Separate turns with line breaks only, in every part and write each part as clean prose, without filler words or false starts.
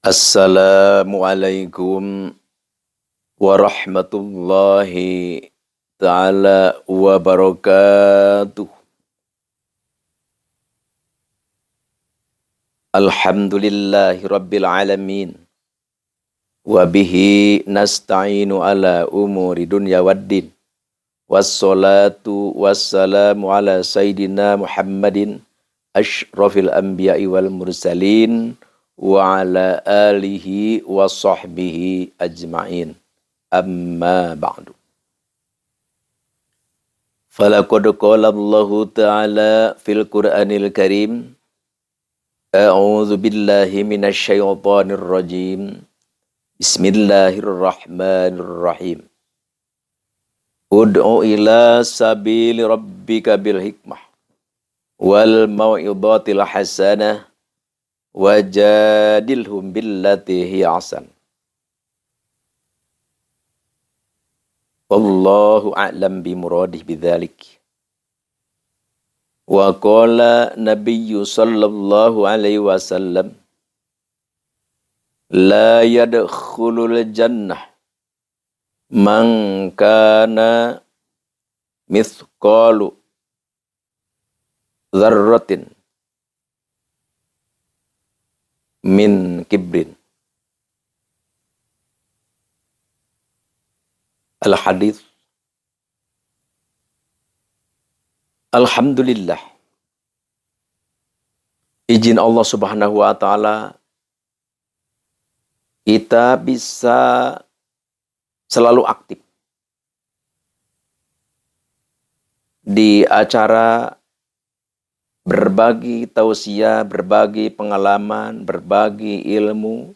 Assalamualaikum warahmatullahi ta'ala wabarakatuh. Alhamdulillahi rabbil alamin. Wabihi nasta'inu ala umuri dunya waddin. Wassalatu wassalamu ala sayyidina Muhammadin asyrafil anbiya'i wal mursalin wa ala alihi wa sahbihi ajma'in. Amma ba'du. Falaqad qala Allahu ta'ala fil Qur'anil Karim. A'udzu billahi minasy syaithanir rajim. Bismillahirrahmanirrahim. Ud'u ila sabili rabbika bil hikmah wal mau'izatil hasanah wajadilhum billati hiya ahsan. Wallahu a'lam bimuradih bidzalik. Wa qala nabiyyu sallallahu alaihi wasallam la yadkhulul jannah man kana mithqalu dzarratin min kibrin. Al-hadits. Alhamdulillah, izin Allah subhanahu wa ta'ala kita bisa selalu aktif di acara berbagi tausiah, berbagi pengalaman, berbagi ilmu,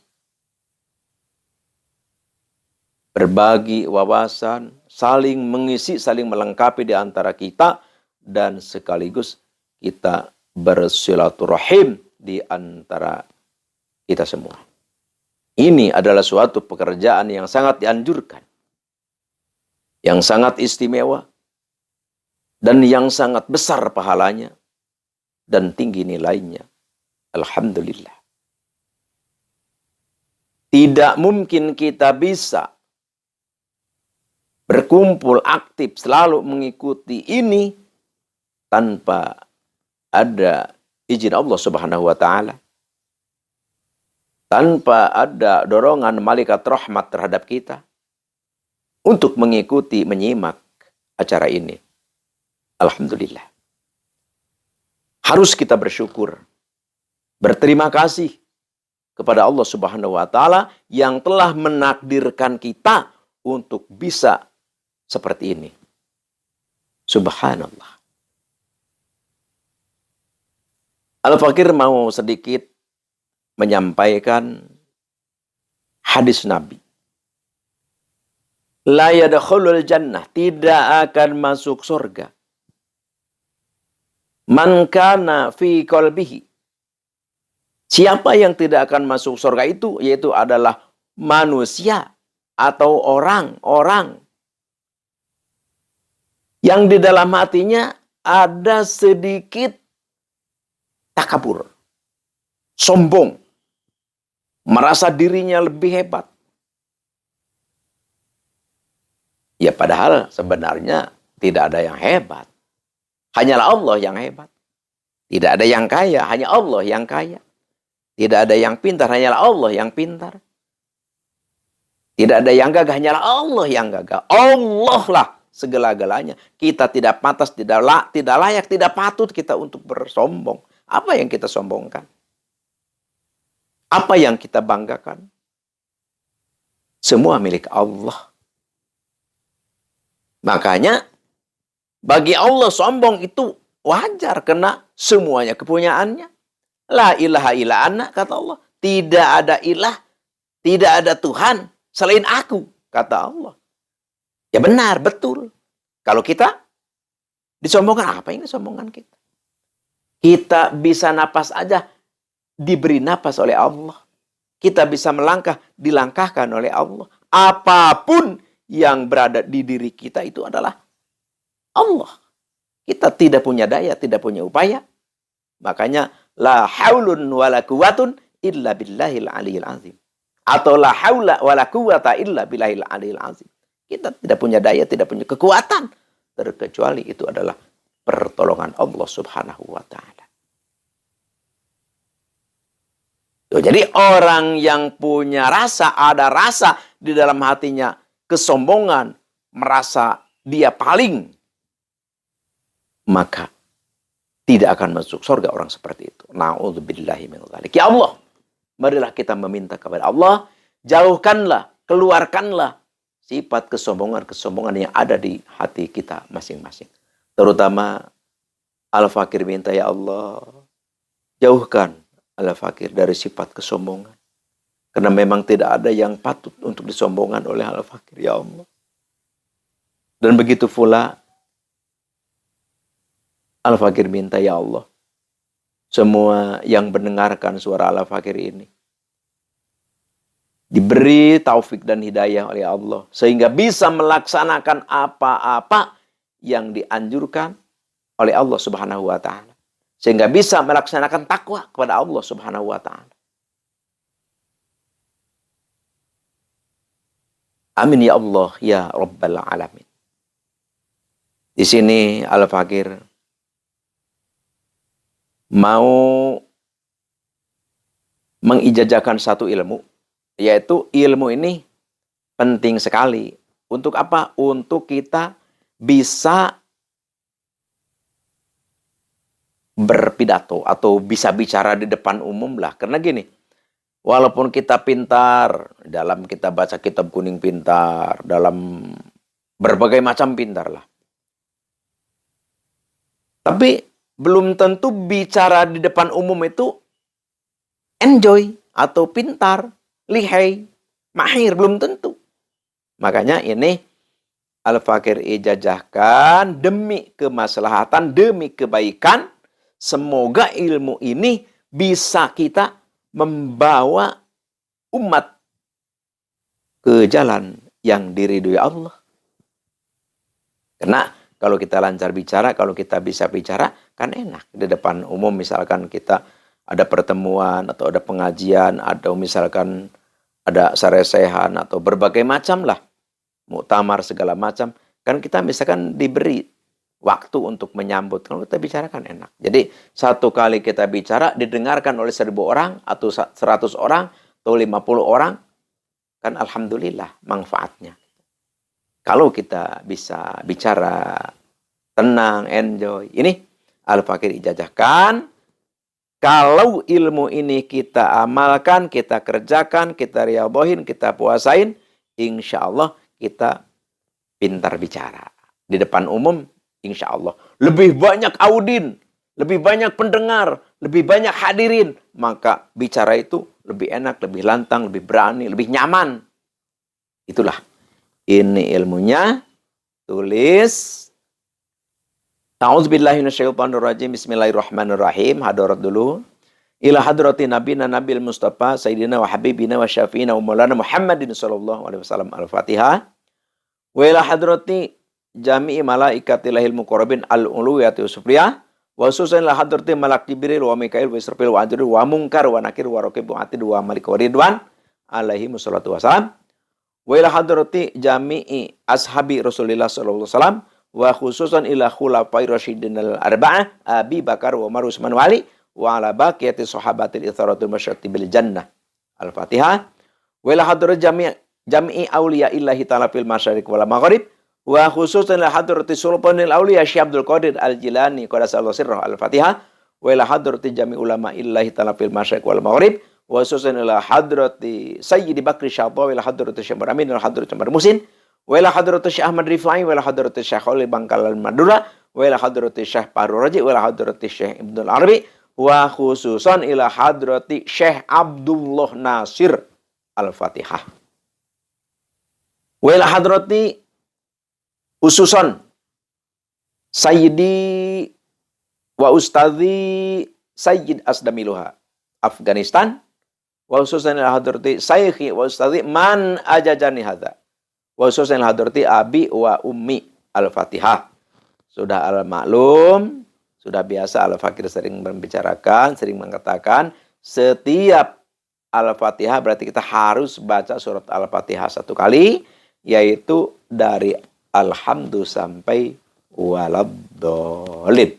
berbagi wawasan, saling mengisi, saling melengkapi di antara kita, dan sekaligus kita bersilaturahim di antara kita semua. Ini adalah suatu pekerjaan yang sangat dianjurkan, yang sangat istimewa, dan yang sangat besar pahalanya, dan tinggi nilainya. Alhamdulillah. Tidak mungkin kita bisa berkumpul aktif selalu mengikuti ini tanpa ada izin Allah subhanahu wa ta'ala. Tanpa ada dorongan malaikat rahmat terhadap kita untuk mengikuti, menyimak acara ini. Alhamdulillah. Harus kita bersyukur, berterima kasih kepada Allah subhanahu wa ta'ala yang telah menakdirkan kita untuk bisa seperti ini. Subhanallah. Al-Fakir mau sedikit menyampaikan hadis Nabi. La yadkhulul jannah, tidak akan masuk surga. Man kana fi qalbihi. Siapa yang tidak akan masuk surga itu? Yaitu adalah manusia atau orang-orang yang di dalam hatinya ada sedikit takabur, sombong, merasa dirinya lebih hebat. Ya padahal sebenarnya tidak ada yang hebat. Hanyalah Allah yang hebat. Tidak ada yang kaya, hanya Allah yang kaya. Tidak ada yang pintar, hanyalah Allah yang pintar. Tidak ada yang gagah, hanyalah Allah yang gagah. Allah lah segala-galanya. Kita tidak pantas, tidak layak, tidak patut kita untuk bersombong. Apa yang kita sombongkan? Apa yang kita banggakan? Semua milik Allah. Makanya bagi Allah sombong itu wajar karena semuanya kepunyaannya. La ilaha illa ana, kata Allah. Tidak ada ilah, tidak ada Tuhan selain aku, kata Allah. Ya benar, betul. Kalau kita disombongkan, apa ini sombongan kita? Kita bisa napas aja, diberi napas oleh Allah. Kita bisa melangkah, dilangkahkan oleh Allah. Apapun yang berada di diri kita itu adalah Allah. Kita tidak punya daya, tidak punya upaya. Makanya, la haulun wa la quwwatun illa billahil aliyil azim. Atau la haula wala quwata illa billahil aliyil azim. Kita tidak punya daya, tidak punya kekuatan. Terkecuali itu adalah pertolongan Allah subhanahu wa ta'ala. Jadi orang yang punya rasa, ada rasa di dalam hatinya, kesombongan, merasa dia paling, maka tidak akan masuk surga orang seperti itu. Na'udzubillahi min dzalik. Ya Allah, marilah kita meminta kepada Allah, jauhkanlah, keluarkanlah sifat kesombongan-kesombongan yang ada di hati kita masing-masing. Terutama Al-Fakir minta, ya Allah, jauhkan Al-Fakir dari sifat kesombongan. Karena memang tidak ada yang patut untuk disombongan oleh Al-Fakir, ya Allah. Dan begitu pula Al-Fakir minta, ya Allah, semua yang mendengarkan suara Al-Fakir ini diberi taufik dan hidayah oleh Allah, sehingga bisa melaksanakan apa-apa yang dianjurkan oleh Allah subhanahu wa ta'ala. Sehingga bisa melaksanakan takwa kepada Allah subhanahu wa ta'ala. Amin ya Allah, ya Rabbal Alamin. Di sini Al-Fakir mau mengijazakan satu ilmu, yaitu ilmu ini penting sekali. Untuk apa? Untuk kita bisa berpidato atau bisa bicara di depan umum lah. Karena gini, walaupun kita pintar, dalam kita baca kitab kuning pintar, dalam berbagai macam pintar lah, tapi belum tentu bicara di depan umum itu enjoy atau pintar, lihai, mahir, belum tentu. Makanya ini Al-Fakir ijazahkan demi kemaslahatan, demi kebaikan. Semoga ilmu ini bisa kita membawa umat ke jalan yang diridhoi Allah. Karena kalau kita lancar bicara, kalau kita bisa bicara, kan enak. Di depan umum misalkan kita ada pertemuan, atau ada pengajian, atau misalkan ada saresehan, atau berbagai macam lah. Muktamar segala macam. Kan kita misalkan diberi waktu untuk menyambut. Kalau kita bicara kan enak. Jadi satu kali kita bicara, didengarkan oleh 1000 orang, atau 100 orang, atau 50 orang. Kan alhamdulillah manfaatnya. Kalau kita bisa bicara tenang, enjoy. Ini Al-Fakir ijazahkan. Kalau ilmu ini kita amalkan, kita kerjakan, kita riyadhohin, kita puasain, insya Allah kita pintar bicara. Di depan umum, insya Allah. Lebih banyak audin, lebih banyak pendengar, lebih banyak hadirin. Maka bicara itu lebih enak, lebih lantang, lebih berani, lebih nyaman. Itulah. Ini ilmunya. Tulis. Ta'udzubillahi minasyaitonirrajim. Bismillahirrahmanirrahim. Hadarat dulu. Ila hadrati nabina nabil mustafa sayyidina wa habibina wa syafiina wa maulana Muhammadin sallallahu alaihi wasallam. Al-Fatihah. Wa ila hadrati jami'i malaikatilahil muqarrabin al-uluwiyati wasufliyah. Wa khususan ila hadrati malak Jibril wa Mikail wa Israfil wa Ajril wa Munkar wa Nakir wa Raqib wa Atid wa Malik wa Ridwan alaihi wassalatu wassalam. Wa ila hadrati jami'i ashabi Rasulillah sallallahu alaihi wasallam wa khususan ila khulafai rasyidin al-arba'ah Abi Bakar wa Umar Utsman wa Ali wa ala baqiyati sahabatil itharatul masyati bil jannah. Al-Fatihah. Wa ila hadrati jami'i awliya illahi ta'ala fil masyariq wal maghrib wa khususan ila hadrati sultanil awliya Syekh Abdul Qadir Al-Jilani qadasallahu sirrah. Al-Fatihah. Wa ila hadrati jami'i ulama illahi ta'ala fil masyariq wal maghrib wa khususan ila hadrati Sayyidi Bakri Syadha wa ila hadrati Syekh Amin wa hadrati Umar Musin wa ila hadrati Syekh Ahmad Rifai wa ila hadrati Syekh Khalil Bangkalan Madura wa ila hadrati Syekh Fahru Raji wa ila hadrati Syekh Ibnul Arabi wa khususan ila hadrati Syekh Abdullah Nasir. Al-Fatihah. Wa ila hadrati khususan Sayyidi wa Ustadhi Sayyid Asdamiluha Afghanistan wa khususan ila hadrati Sayyidi wa Ustadhi man ajajani hadza wa khususan ila hadrati abi wa ummi. Al-Fatihah. Sudah al-maklum, sudah biasa Al-Fakir sering membicarakan, sering mengatakan setiap Al-Fatihah berarti kita harus baca surat Al-Fatihah 1 kali, yaitu dari Alhamdu sampai Waladhdallin.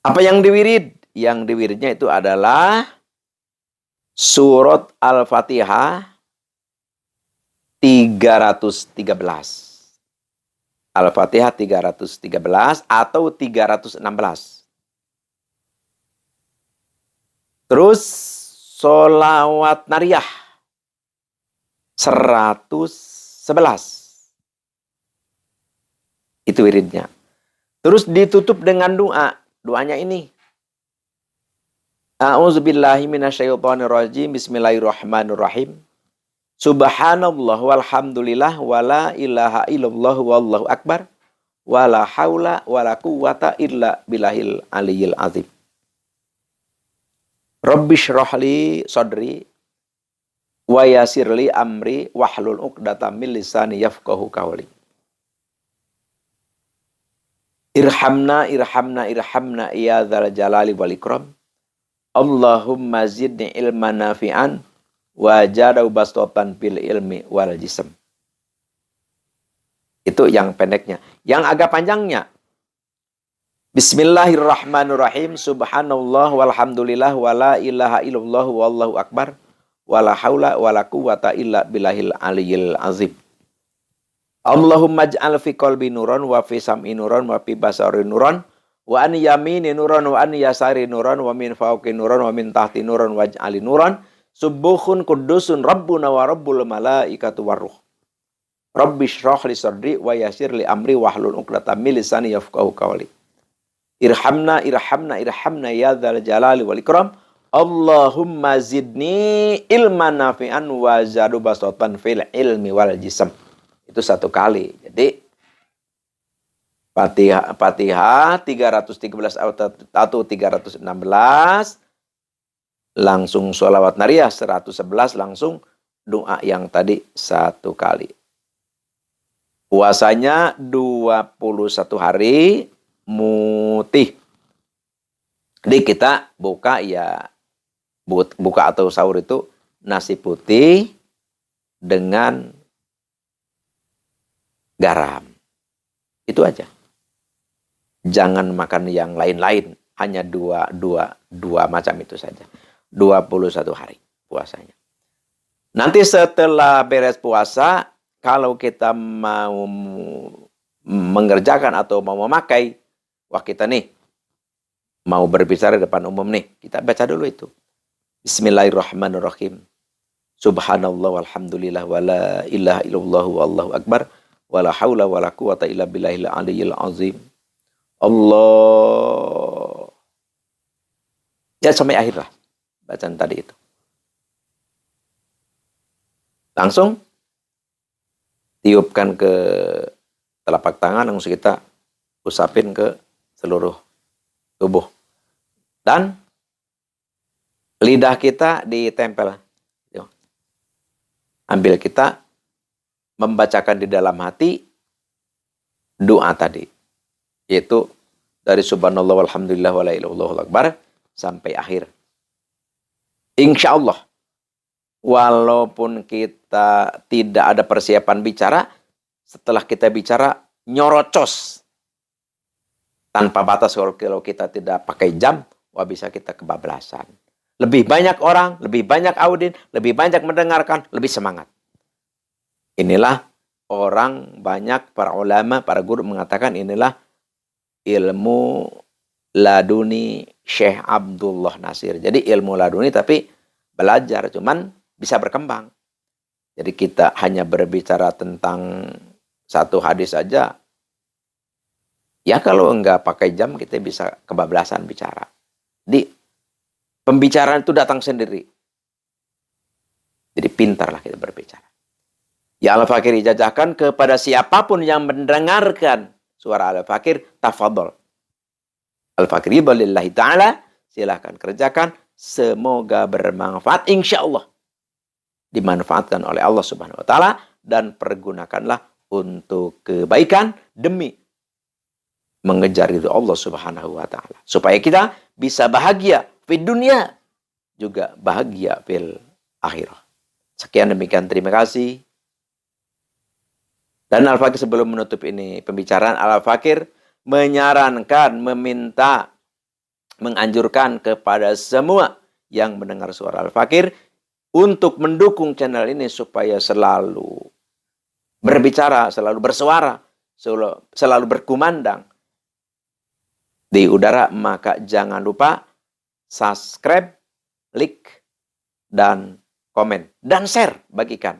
Apa yang diwirid? Yang diwiridnya itu adalah surat Al-Fatihah 313. Al-Fatihah 313 atau 316. Terus sholawat nariyah 111. Itu wiridnya. Terus ditutup dengan doa. Doanya ini. A'udzubillahi minasyaitonirrajim. Bismillahirrahmanirrahim. Subhanallah walhamdulillah wala ilaha illallah wallahu akbar wala haula wala quwwata illa billahil aliyil azim. Rabbi shrahli sadri wa yassirli amri wahlul 'uqdatam min lisani yafqahu qawli. Irhamna ya dzal jalali wal ikram. Allahumma zidni ilman nafi'an wa jadau bastotan bil ilmi wal jism. Itu yang pendeknya. Yang agak panjangnya, Bismillahirrahmanirrahim. Subhanallah walhamdulillah wala ilaha illallah wallahu akbar wala haula wala quwwata illa billahil aliyil azim. Allahumma ij'al fi qalbi nuran wa fi sam'i nuran wa fi basari nuran wa an yamini nuran wa an yasari nuran wa min fawqi nuran wa min tahti nuran waj'ali nuran subuhun kudusun rabbuna wa rabbul malaikatu warruh. Rabbi shrah li sadri wa yassir li amri wahlul 'uqdatam min lisani yafqahu qawli. Irhamna ya dzal jalali wal ikram. Allahumma zidni ilman nafi'an wa zadu basatan fil ilmi wal jism. Itu 1 kali. Jadi Fatihah 313 atau 316, langsung sholawat nariyah 111, langsung doa yang tadi 1 kali. Puasanya 21 hari mutih. Jadi kita buka atau sahur itu nasi putih dengan garam. Itu aja. Jangan makan yang lain-lain. Hanya dua macam itu saja. 21 hari puasanya. Nanti setelah beres puasa, kalau kita mau mengerjakan atau mau memakai, wah kita nih mau berbicara di depan umum nih, kita baca dulu itu. Bismillahirrahmanirrahim. Subhanallah walhamdulillah wala ilaha illallah wallahu akbar wala haula wala quwata illa billahil aliyil azim. Allah. Ya sampai akhir lah bacaan tadi itu. Langsung tiupkan ke telapak tangan, langsung kita usapin ke seluruh tubuh. Dan lidah kita ditempel. Ambil kita membacakan di dalam hati doa tadi. Yaitu dari subhanallah walhamdulillah wala ilaha illallah akbar sampai akhir. Insya Allah, walaupun kita tidak ada persiapan bicara, setelah kita bicara nyorocos tanpa batas. Kalau kita tidak pakai jam, wah bisa kita kebablasan. Lebih banyak orang, lebih banyak audien, lebih banyak mendengarkan, lebih semangat. Inilah orang banyak, para ulama, para guru mengatakan inilah ilmu laduni Syekh Abdullah Nasir. Jadi ilmu laduni tapi belajar, cuman bisa berkembang. Jadi kita hanya berbicara tentang 1 hadis saja. Ya kalau enggak pakai jam kita bisa kebablasan bicara. Jadi pembicaraan itu datang sendiri. Jadi pintarlah kita berbicara. Ya Al-Fakir ijazahkan kepada siapapun yang mendengarkan suara Al-Fakir, tafadhol. Al-Fakir lillahi ta'ala, silahkan kerjakan. Semoga bermanfaat, insya Allah. Dimanfaatkan oleh Allah Subhanahu wa Ta'ala, dan pergunakanlah untuk kebaikan demi mengejar ridho Allah Subhanahu wa Ta'ala. Supaya kita bisa bahagia di dunia, juga bahagia fil akhirah. Sekian demikian, terima kasih. Dan Al-Fakir sebelum menutup ini pembicaraan, Al-Fakir menyarankan, meminta, menganjurkan kepada semua yang mendengar suara Al-Fakir untuk mendukung channel ini supaya selalu berbicara, selalu bersuara, selalu berkumandang di udara. Maka jangan lupa subscribe, like, dan komen, dan share, bagikan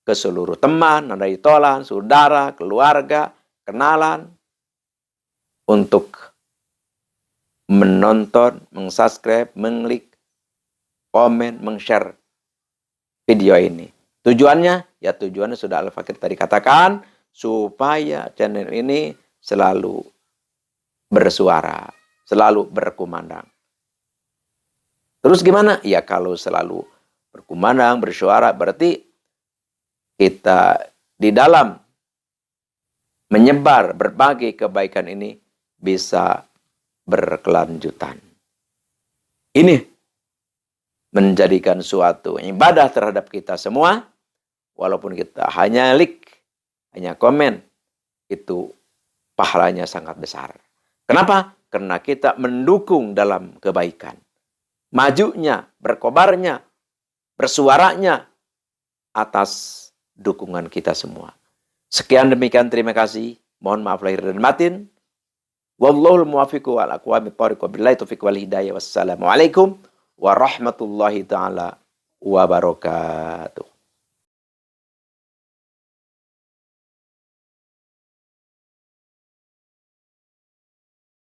ke seluruh teman, nadai tolan, saudara, keluarga, kenalan, untuk menonton, mengsubscribe, mengklik, komen, meng-share video ini. Tujuannya, ya tujuannya sudah Al-Fakir tadi katakan, supaya channel ini selalu bersuara, selalu berkumandang. Terus gimana? Ya kalau selalu berkumandang, bersuara, berarti kita di dalam menyebar berbagai kebaikan ini bisa berkelanjutan. Ini menjadikan suatu ibadah terhadap kita semua, walaupun kita hanya like, hanya komen, itu pahalanya sangat besar. Kenapa? Karena kita mendukung dalam kebaikan. Majunya, berkobarnya, bersuaranya atas dukungan kita semua. Sekian demikian, terima kasih. Mohon maaf lahir dan batin. Wallahul muwaffiqu wal aqwamit thoriq, wabillahi taufiq wal hidayah. Wassalamualaikum warahmatullahi taala wabarakatuh.